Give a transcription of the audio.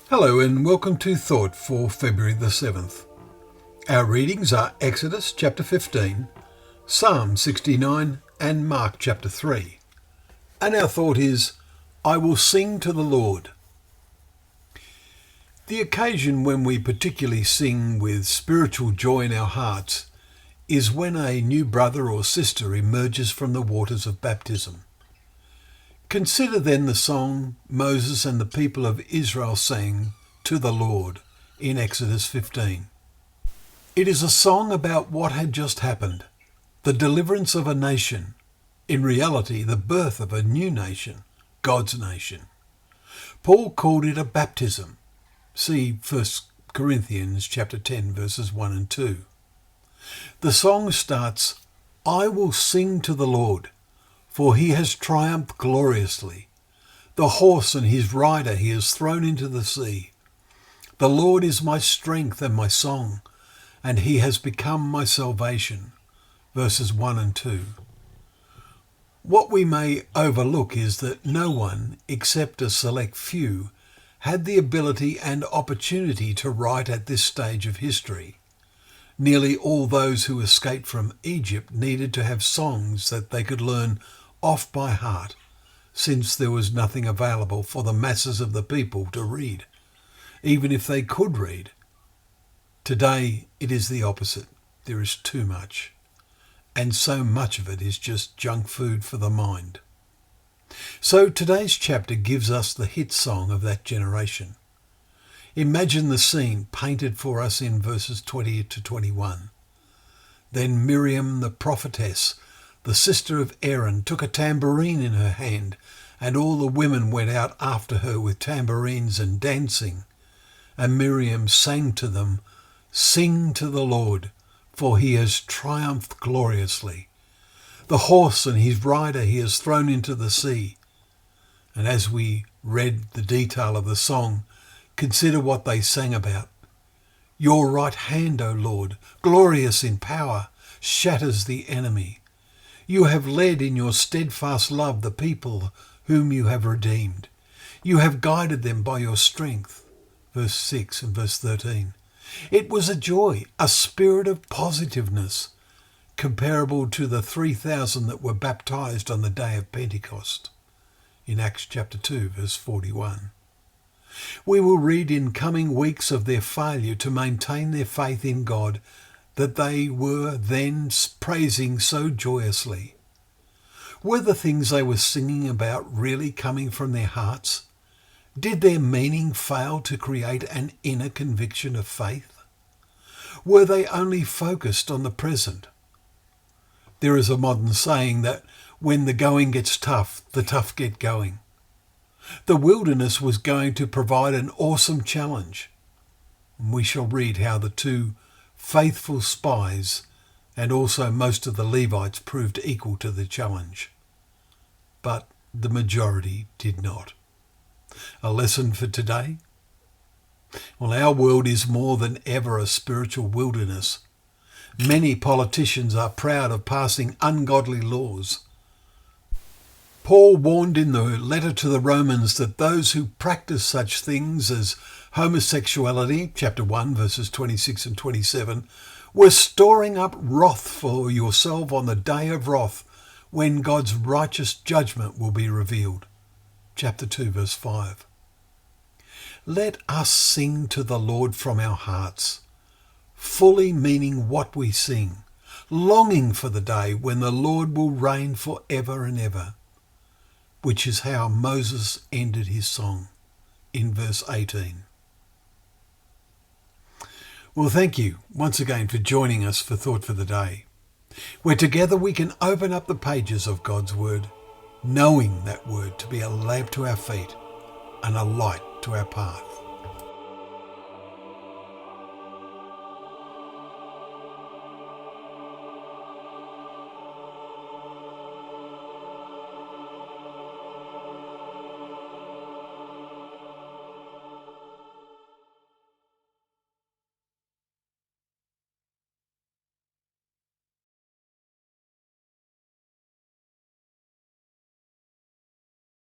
Hello and welcome to Thought for February the 7th. Our readings are Exodus chapter 15, Psalm 69 and Mark chapter 3. And our thought is, I will sing to the Lord. The occasion when we particularly sing with spiritual joy in our hearts is when a new brother or sister emerges from the waters of baptism. Consider then the song Moses and the people of Israel sang to the Lord in Exodus 15. It is a song about what had just happened, the deliverance of a nation, in reality the birth of a new nation, God's nation. Paul called it a baptism. See 1 Corinthians chapter 10 verses 1 and 2. The song starts, I will sing to the Lord, for he has triumphed gloriously. The horse and his rider he has thrown into the sea. The Lord is my strength and my song, and he has become my salvation. Verses 1 and 2. What we may overlook is that no one, except a select few, had the ability and opportunity to write at this stage of history. Nearly all those who escaped from Egypt needed to have songs that they could learn off by heart, since there was nothing available for the masses of the people to read, even if they could read. Today it is the opposite. There is too much, and so much of it is just junk food for the mind. So today's chapter gives us the hit song of that generation. Imagine the scene painted for us in verses 20 to 21. Then Miriam the prophetess, the sister of Aaron, took a tambourine in her hand, and all the women went out after her with tambourines and dancing. And Miriam sang to them, Sing to the Lord, for he has triumphed gloriously. The horse and his rider he has thrown into the sea. And as we read the detail of the song, consider what they sang about. Your right hand, O Lord, glorious in power, shatters the enemy. You have led in your steadfast love the people whom you have redeemed. You have guided them by your strength. Verse 6 and verse 13. It was a joy, a spirit of positiveness, comparable to the 3,000 that were baptized on the day of Pentecost. In Acts chapter 2 verse 41. We will read in coming weeks of their failure to maintain their faith in God that they were then praising so joyously. Were the things they were singing about really coming from their hearts? Did their meaning fail to create an inner conviction of faith? Were they only focused on the present? There is a modern saying that when the going gets tough, the tough get going. The wilderness was going to provide an awesome challenge. We shall read how the two faithful spies and also most of the Levites proved equal to the challenge. But the majority did not. A lesson for today? Well, our world is more than ever a spiritual wilderness. Many politicians are proud of passing ungodly laws. Paul warned in the letter to the Romans that those who practice such things as homosexuality, chapter 1, verses 26 and 27, were storing up wrath for yourself on the day of wrath when God's righteous judgment will be revealed. Chapter 2, verse 5. Let us sing to the Lord from our hearts, fully meaning what we sing, longing for the day when the Lord will reign forever and ever, which is how Moses ended his song in verse 18. Well, thank you once again for joining us for Thought for the Day, where together we can open up the pages of God's Word, knowing that Word to be a lamp to our feet and a light to our path.